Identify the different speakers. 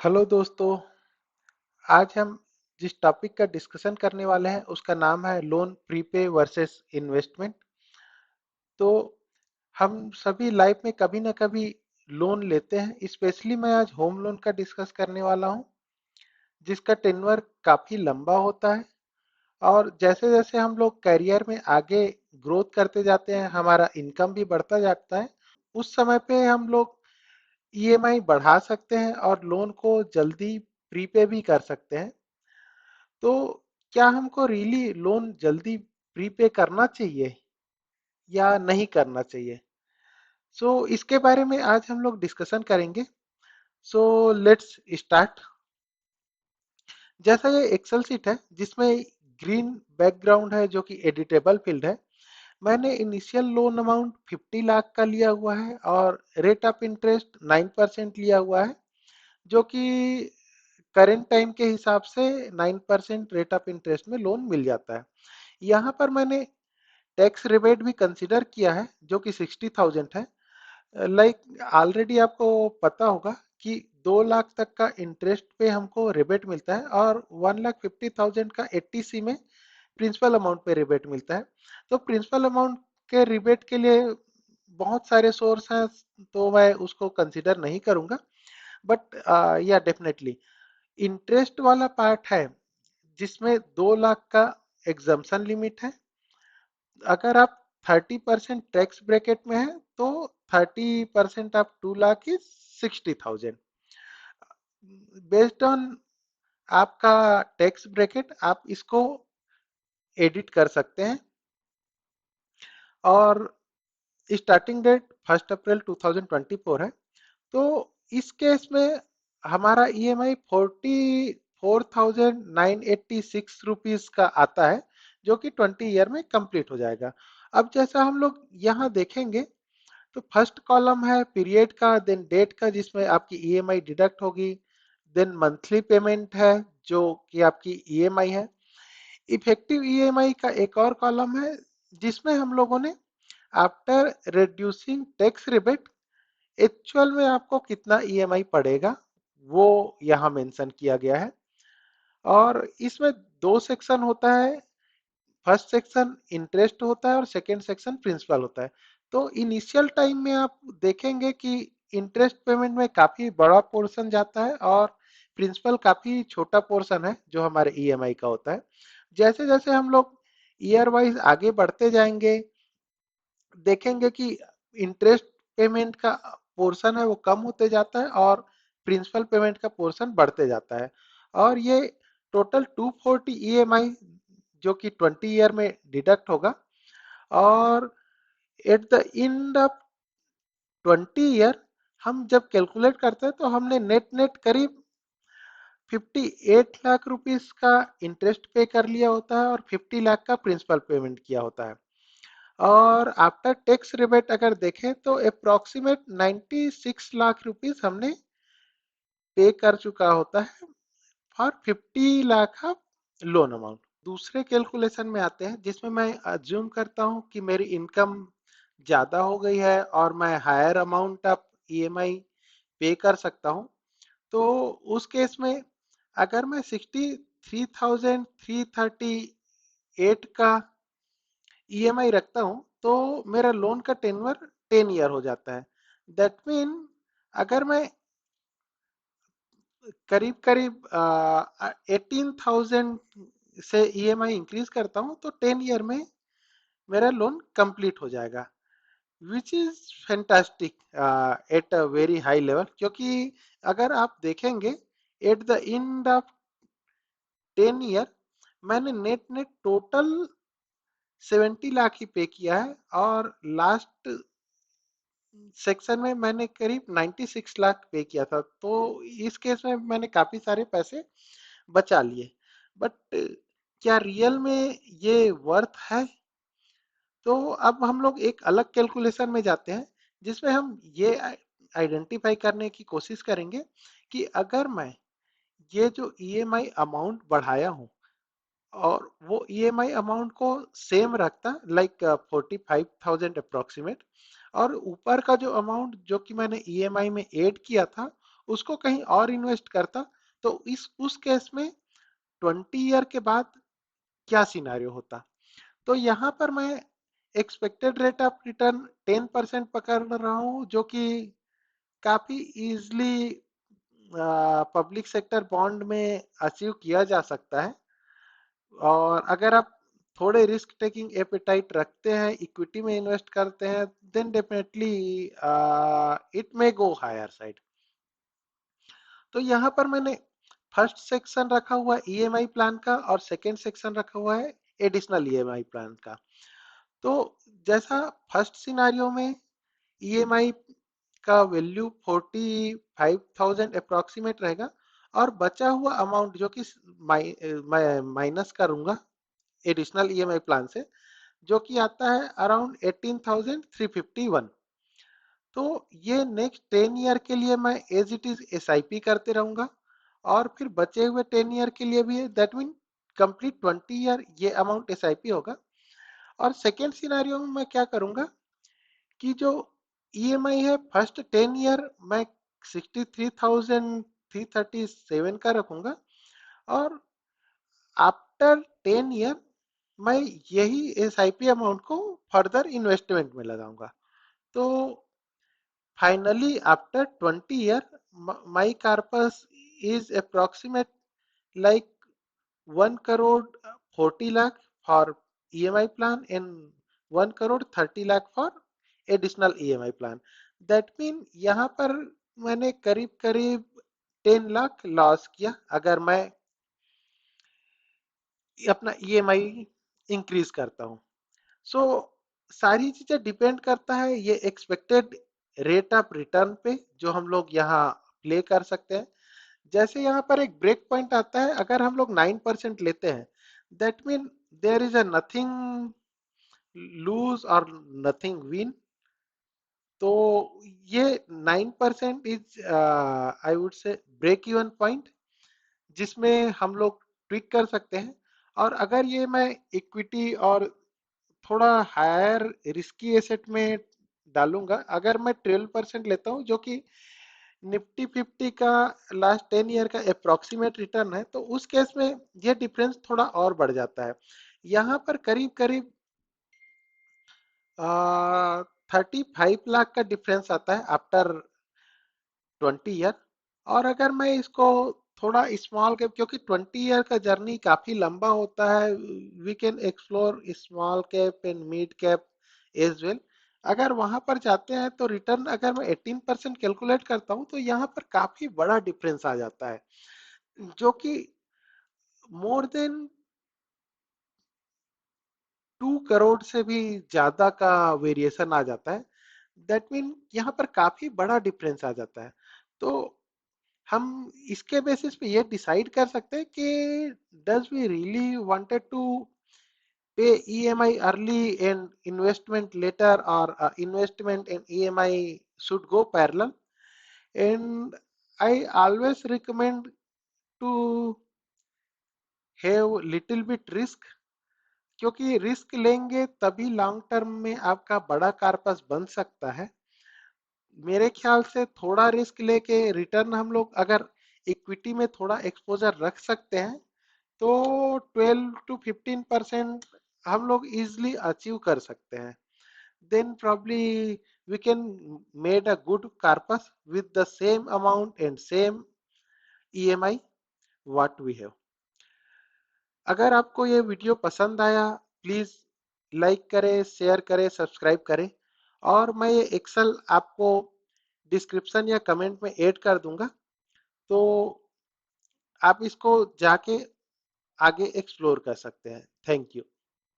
Speaker 1: Hello दोस्तों। आज हम जिस टॉपिक का डिस्कशन करने वाले हैं उसका नाम है लोन प्रीपे वर्सेस इन्वेस्टमेंट। तो हम सभी लाइफ में कभी ना कभी लोन लेते हैं। स्पेशली मैं आज होम लोन का डिस्कस करने वाला हूं, जिसका टेन्योर काफी लंबा होता है। और जैसे जैसे हम लोग करियर में आगे ग्रोथ करते जाते हैं, हमारा इनकम भी बढ़ता जाता है। उस समय पे हम लोग ईएमआई बढ़ा सकते हैं और लोन को जल्दी प्रीपे भी कर सकते हैं। तो क्या हमको रियली लोन जल्दी प्रीपे करना चाहिए या नहीं करना चाहिए? इसके बारे में आज हम लोग डिस्कशन करेंगे। Let's start. जैसा ये एक्सेल शीट है जिसमें ग्रीन बैकग्राउंड है जो कि एडिटेबल फील्ड है। मैंने इनिशियल लोन अमाउंट 50 लाख का लिया हुआ है और रेट ऑफ इंटरेस्ट 9% लिया हुआ है, जो कि करेंट टाइम के हिसाब से 9% रेट ऑफ इंटरेस्ट में लोन मिल जाता है। यहाँ पर मैंने टैक्स रिबेट भी कंसिडर किया है जो कि 60,000 है। लाइक ऑलरेडी आपको पता होगा कि 2 लाख तक का इंटरेस्ट पे हमको रिबेट मिलता है और 1,50,000 का 80C में प्रिंसिपल अमाउंट पे रिबेट मिलता है। तो प्रिंसिपल अमाउंट के रिबेट के लिए बहुत सारे सोर्स हैं, तो मैं उसको कंसिडर नहीं करूंगा। बट या डेफिनेटली इंटरेस्ट वाला पार्ट है जिसमें 2 लाख का एग्जम्पशन लिमिट है। अगर आप 30% टैक्स ब्रैकेट में है तो 30% of 2 lakh is 60,000। Based on आपका टैक्स ब्रैकेट आप इसको एडिट कर सकते हैं। और स्टार्टिंग डेट 1 अप्रैल 2024 है। तो इस केस में हमारा ईएमआई 44,986 रुपीज का आता है, जो कि 20 ईयर में कंप्लीट हो जाएगा। अब जैसा हम लोग यहाँ देखेंगे तो फर्स्ट कॉलम है पीरियड का, देन डेट का जिसमें आपकी ईएमआई डिडक्ट होगी, देन मंथली पेमेंट है जो कि आपकी ईएमआई है। इफेक्टिव ईएमआई का एक और कॉलम है जिसमें हम लोगों ने after reducing tax rebate actual में आपको कितना ईएमआई पड़ेगा वो यहाँ मेंशन किया गया है। और इसमें दो सेक्शन होता है। फर्स्ट सेक्शन इंटरेस्ट होता है और सेकंड सेक्शन प्रिंसिपल होता है। तो इनिशियल टाइम में आप देखेंगे कि इंटरेस्ट पेमेंट में काफी बड़ा पोर्शन जाता है और प्रिंसिपल काफी छोटा पोर्शन है जो हमारे ईएमआई का होता है। जैसे जैसे हम लोग ईयर वाइज आगे बढ़ते जाएंगे, देखेंगे कि इंटरेस्ट पेमेंट का पोर्शन है वो कम होते जाता है और प्रिंसिपल पेमेंट का पोर्शन बढ़ते जाता है। और ये टोटल 240 ईएमआई जो कि 20 ईयर में डिडक्ट होगा। और at the end of 20 year हम जब कैलकुलेट करते हैं तो हमने नेट नेट करीब 58 लाख रुपीस का इंटरेस्ट पे कर लिया होता है और 50 लाख का प्रिंसिपल पेमेंट किया होता है। और आफ्टर टैक्स रिबेट अगर देखें तो अप्रोक्सीमेट 96 लाख रुपीस हमने पे कर चुका होता है for 50 lakh of loan amount. दूसरे कैलकुलेशन में आते हैं जिसमें मैं अज्यूम करता हूं कि मेरी इनकम ज्यादा हो गई है और मैं हायर अमाउंट ऑफ ईएमआई पे कर सकता हूं। तो उस केस में अगर मैं 63,338 का ईएमआई रखता हूं तो मेरा लोन का टेन्योर 10 ईयर हो जाता है। दैट मीन अगर मैं करीब करीब 18,000 से ईएमआई इंक्रीज करता हूं तो 10 ईयर में मेरा लोन कंप्लीट हो जाएगा, which is fantastic at a very high level. क्योंकि अगर आप देखेंगे at the end of 10 year मैंने नेट नेट टोटल 70 लाख ही पे किया है और लास्ट सेक्शन में मैंने करीब 96 लाख पे किया था। तो इस केस में मैंने काफी सारे पैसे बचा लिए। बट क्या रियल में ये वर्थ है? तो अब हम लोग एक अलग कैलकुलेशन में जाते हैं जिसमें हम ये आइडेंटिफाई करने की कोशिश करेंगे कि अगर मैं ये जो ईएमआई अमाउंट बढ़ाया हूं और वो ईएमआई अमाउंट को सेम रखता, लाइक 45,000 अप्रोक्सीमेट, और ऊपर का जो अमाउंट जो कि मैंने ईएमआई में ऐड किया था उसको कहीं और इन्वेस्ट करता, तो इस उस केस में 20 ईयर के बाद क्या सिनारियो होता। तो यहाँ पर मैं एक्सपेक्टेड रेट ऑफ रिटर्न 10% पकड़ रहा हूँ, जो कि काफी इजली पब्लिक सेक्टर बॉन्ड में अचीव किया जा सकता है। और अगर आप थोड़े रिस्क टेकिंग एपेटाइट रखते हैं, इक्विटी में इन्वेस्ट करते हैं, then definitely it may go higher side. तो यहाँ पर मैंने फर्स्ट सेक्शन रखा हुआ है ईएमआई प्लान का, और सेकंड सेक्शन रखा हुआ है एडिशनल ईएमआई प्लान का। तो जैसा फर्स्ट सिनारियो में ईएमआई का वैल्यू 45,000 अप्रोक्सीमेट रहेगा, और बचा हुआ अमाउंट जो कि मैं माइनस करूंगा एडिशनल ईएमआई प्लान से, जो कि आता है अराउंड 18,351। तो ये नेक्स्ट 10 ईयर के लिए मैं एज इट इज एसआईपी करते रहूंगा, और फिर बचे हुए 10 ईयर के लिए भी दैट मीन कंप्लीट 20 ईयर ये अमाउंट एसआईपी होगा। और सेकेंड सिनारियो में मैं क्या करूंगा कि जो ईएमआई है फर्स्ट 10 ईयर मैं 63,337 का रखूंगा, और आफ्टर 10 ईयर मैं यही एसआईपी अमाउंट को फर्दर इन्वेस्टमेंट में लगाऊंगा। तो finally after 20 year my corpus is approximate like 1 crore 40 lakh for EMI plan and 1 crore 30 lakh for additional EMI plan. That mean यहाँ पर मैंने करीब करीब 10 लाख लॉस किया अगर मैं अपना ईएमआई इंक्रीज करता हूँ। सो सारी चीजें डिपेंड करता है ये एक्सपेक्टेड रेट ऑफ रिटर्न पे, जो हम लोग यहाँ प्ले कर सकते हैं। जैसे यहाँ पर एक ब्रेक पॉइंट आता है, अगर हम लोग 9% लेते हैं, that mean there is a nothing lose और नथिंग विन। तो ये 9% is I would say break even point, जिसमें हम लोग ट्विक कर सकते हैं। और अगर ये मैं इक्विटी और थोड़ा हायर रिस्की एसेट में डालूंगा, अगर मैं 12% लेता हूँ, जो कि निफ्टी 50 का लास्ट 10 ईयर का अप्रोक्सीमेट रिटर्न है, तो उस केस में ये डिफरेंस थोड़ा और बढ़ जाता है। यहाँ पर करीब करीब 35 लाख का डिफरेंस आता है आफ्टर 20 ईयर। और अगर मैं इसको थोड़ा स्मॉल कैप, क्योंकि 20 ईयर का जर्नी काफी लंबा होता है, we can explore small cap and mid cap as well. अगर वहां पर जाते हैं तो रिटर्न अगर मैं 18% कैलकुलेट करता हूं, तो यहाँ पर काफी बड़ा डिफरेंस आ जाता है, जो कि मोर देन 2 करोड़ से भी ज्यादा का वेरिएशन आ जाता है। दैट मीन यहाँ पर काफी बड़ा डिफरेंस आ जाता है। तो हम इसके बेसिस पे ये डिसाइड कर सकते हैं कि does we really wanted to pay EMI early and investment later, और investment and EMI should go parallel. And I always recommend to have little bit risk, क्योंकि रिस्क लेंगे तभी लॉन्ग टर्म में आपका बड़ा कार्पस बन सकता है। मेरे ख्याल से थोड़ा रिस्क लेके रिटर्न हम लोग अगर इक्विटी में थोड़ा एक्सपोजर रख सकते हैं, तो 12 to 15% हम लोग इजिली अचीव कर सकते हैं। Then probably we can made a good corpus with the same amount and same EMI what we have. अगर आपको ये वीडियो पसंद आया, प्लीज लाइक करें, शेयर करें, सब्सक्राइब करें। और मैं ये एक्सेल आपको डिस्क्रिप्शन या कमेंट में ऐड कर दूंगा, तो आप इसको जाके आगे एक्सप्लोर कर सकते हैं। Thank you.